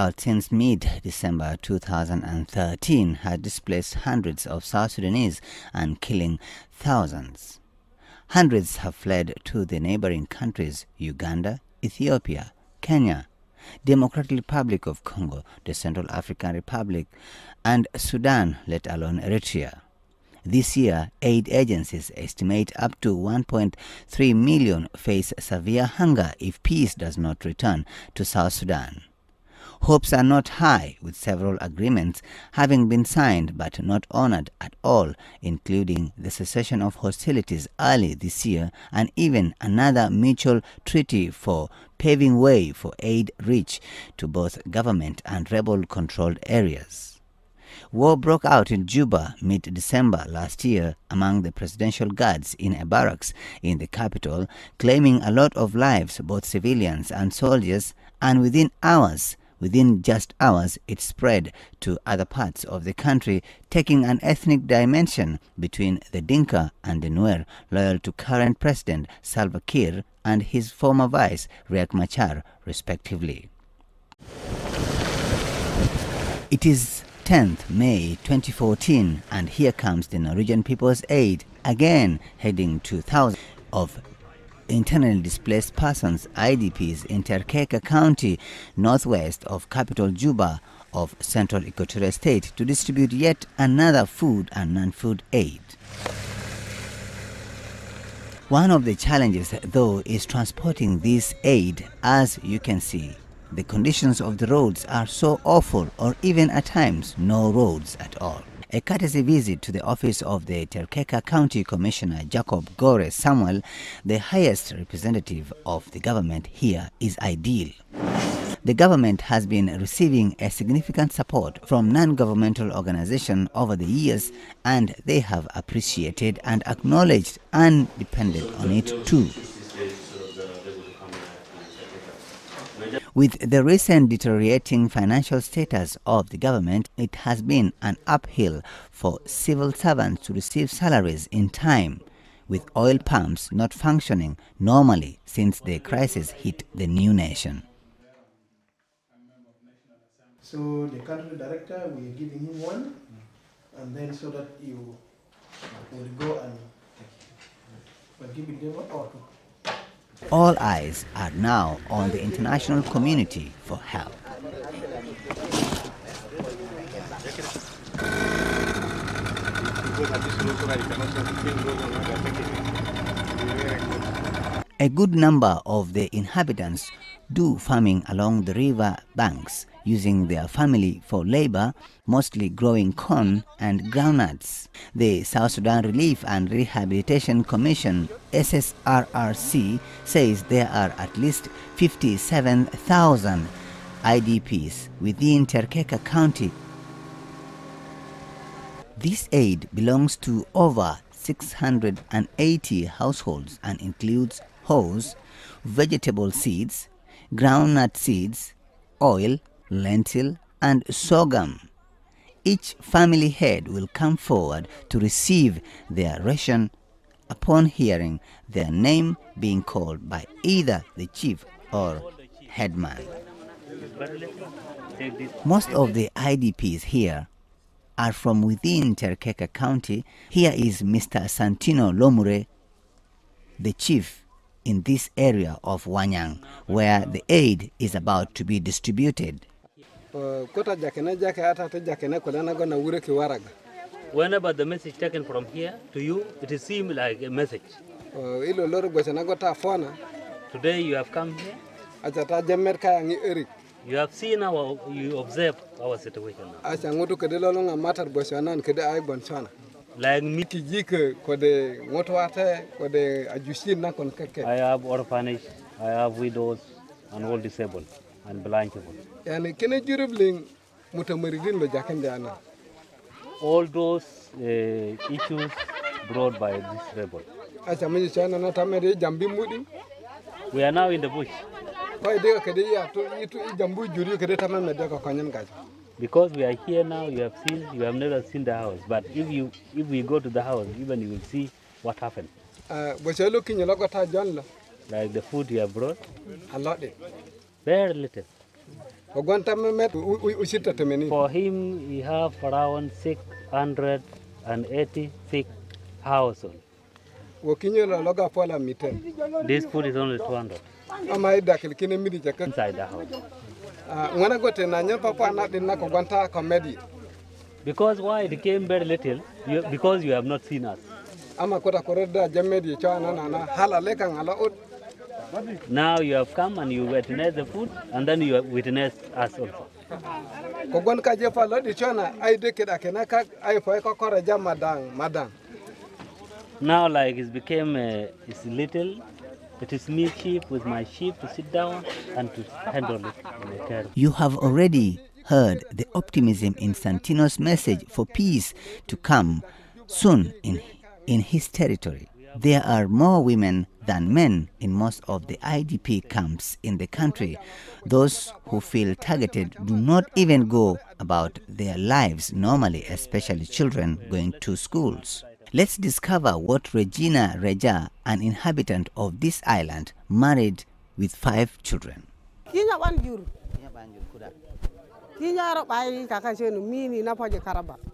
drought since mid-December 2013 had displaced hundreds of South Sudanese and killing thousands. Hundreds have fled to the neighboring countries Uganda, Ethiopia, Kenya, Democratic Republic of Congo, the Central African Republic, and Sudan, let alone Eritrea. This year, aid agencies estimate up to 1.3 million face severe hunger if peace does not return to South Sudan. Hopes are not high, with several agreements having been signed but not honored at all, including the cessation of hostilities early this year and even another mutual treaty for paving way for aid reach to both government and rebel-controlled areas. War broke out in Juba mid-December last year among the presidential guards in a barracks in the capital, claiming a lot of lives, both civilians and soldiers, and within just hours, it spread to other parts of the country, taking an ethnic dimension between the Dinka and the Nuer, loyal to current President Salva Kiir and his former vice, Riek Machar, respectively. It is 10th May 2014, and here comes the Norwegian People's Aid again heading to thousands of internally displaced persons, IDPs, in Terekeka County, northwest of capital Juba of Central Equatorial State, to distribute yet another food and non-food aid. One of the challenges, though, is transporting this aid. As you can see, the conditions of the roads are so awful, or even at times no roads at all. A courtesy visit to the office of the Terekeka County Commissioner Jacob Gore Samuel, the highest representative of the government here, is ideal. The government has been receiving a significant support from non-governmental organizations over the years, and they have appreciated and acknowledged and depended on it too. With the recent deteriorating financial status of the government, it has been an uphill for civil servants to receive salaries in time, with oil pumps not functioning normally since the crisis hit the new nation. So the country director, we are giving him one, and then so that you will go and give it them or two. All eyes are now on the international community for help. A good number of the inhabitants do farming along the river banks, using their family for labor, mostly growing corn and groundnuts. The South Sudan Relief and Rehabilitation Commission, SSRRC, says there are at least 57,000 IDPs within Terekeka County. This aid belongs to over 680 households and includes hoes, vegetable seeds, groundnut seeds, oil, lentil, and sorghum. Each family head will come forward to receive their ration upon hearing their name being called by either the chief or headman. Most of the IDPs here are from within Terekeka County. Here is Mr. Santino Lomure, the chief in this area of Wanyang, where the aid is about to be distributed. Whenever the message taken from here to you, it seems like a message. Today you have come here. You have seen you observed our situation now. Like me, I have orphanage, I have widows and all disabled and blind people. All those issues brought by this rebel. We are now in the bush. Because we are here now, you have never seen the house. But if we go to the house, even you will see what happened. Like the food you have brought? A lot. Very little. For him, he have around 686 households. This food is only 200 inside the house. Because why it became very little? Because you have not seen us. Now you have come and you witness the food, and then you have witnessed us also. Now, like it became, it's little. It is me sheep with my sheep to sit down and to handle it. You have already heard the optimism in Santino's message for peace to come soon in his territory. There are more women than men in most of the IDP camps in the country. Those who feel targeted do not even go about their lives normally, especially children going to schools. Let's discover what Regina Reja, an inhabitant of this island, married with 5 children.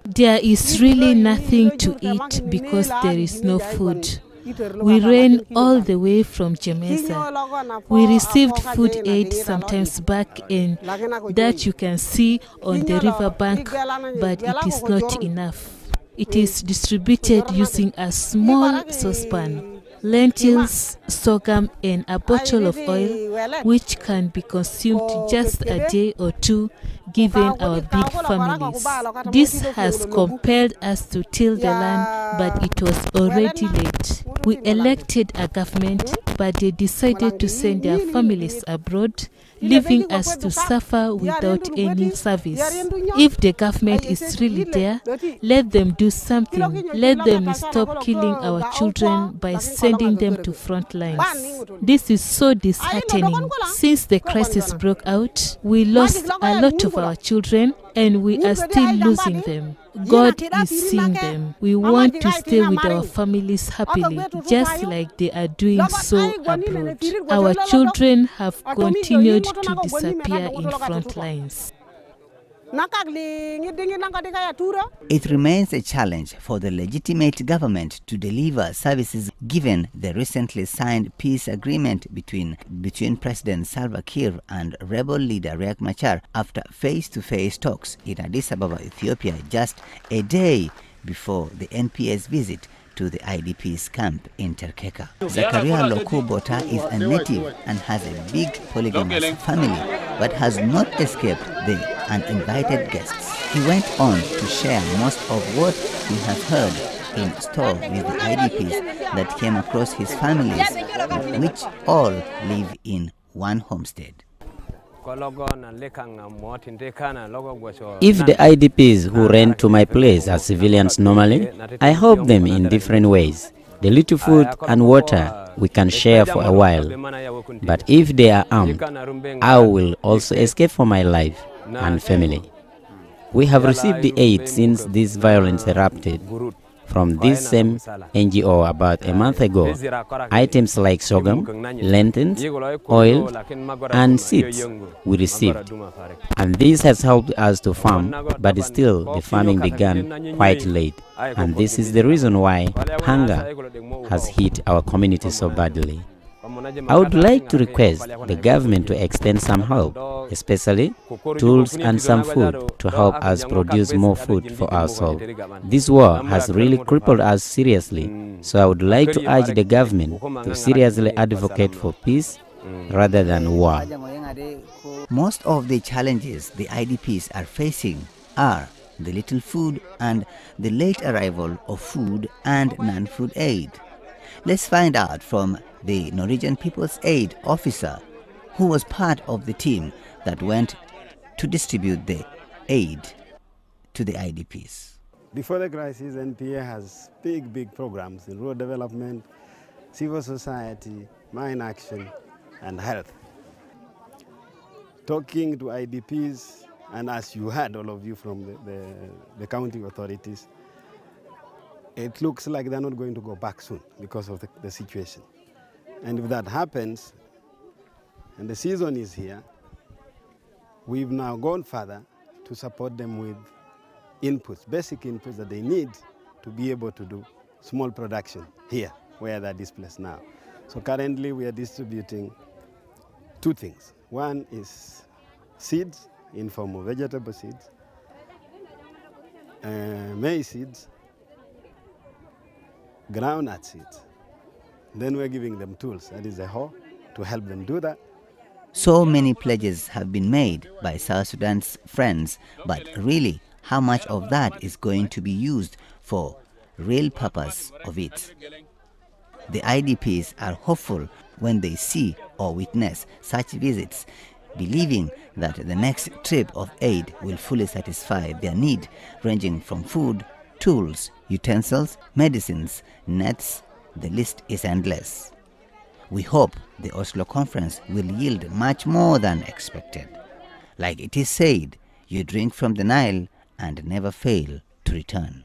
There is really nothing to eat because there is no food. We ran all the way from Jamesa. We received food aid sometimes back in that you can see on the riverbank, but it is not enough. It is distributed using a small saucepan, lentils, sorghum, and a bottle of oil, which can be consumed just a day or two, given our big families. This has compelled us to till the land, but it was already late. We elected a government, but they decided to send their families abroad, leaving us to suffer without any service. If the government is really there, let them do something. Let them stop killing our children by sending them to front lines. This is so disheartening. Since the crisis broke out, we lost a lot of our children, and we are still losing them. God is seeing them. We want to stay with our families happily, just like they are doing so abroad. Our children have continued to disappear in front lines. It remains a challenge for the legitimate government to deliver services given the recently signed peace agreement between President Salva Kiir and rebel leader Riek Machar after face-to-face talks in Addis Ababa, Ethiopia, just a day before the NPA's visit to the IDP's camp in Terekeka. Zakaria Loku is a native and has a big polygamous family, but has not escaped the uninvited guests. He went on to share most of what he has heard in store with the IDPs that came across his families, which all live in one homestead. If the IDPs who rent to my place are civilians normally, I help them in different ways. The little food and water we can share for a while. But if they are armed, I will also escape for my life and family. We have received the aid since this violence erupted from this same NGO about a month ago. Items like sorghum, lentils, oil, and seeds we received. And this has helped us to farm, but still the farming began quite late. And this is the reason why hunger has hit our community so badly. I would like to request the government to extend some help, especially tools and some food to help us produce more food for ourselves. This war has really crippled us seriously, so I would like to urge the government to seriously advocate for peace rather than war. Most of the challenges the IDPs are facing are the little food and the late arrival of food and non-food aid. Let's find out from the Norwegian People's Aid officer who was part of the team that went to distribute the aid to the IDPs. Before the crisis, NPA has big programs in rural development, civil society, mine action, and health. Talking to IDPs, and as you heard, all of you from the county authorities, it looks like they're not going to go back soon because of the situation. And if that happens, and the season is here, We've now gone further to support them with inputs, basic inputs that they need to be able to do small production here, where they're displaced now. So currently we are distributing two things. One is seeds in form of vegetable seeds, maize seeds, groundnut seeds. Then we're giving them tools, that is a hoe, to help them do that. So many pledges have been made by South Sudan's friends, but really, how much of that is going to be used for real purpose of it? The IDPs are hopeful when they see or witness such visits, believing that the next trip of aid will fully satisfy their need, ranging from food, tools, utensils, medicines, nets. The list is endless. We hope the Oslo conference will yield much more than expected. Like it is said, you drink from the Nile and never fail to return.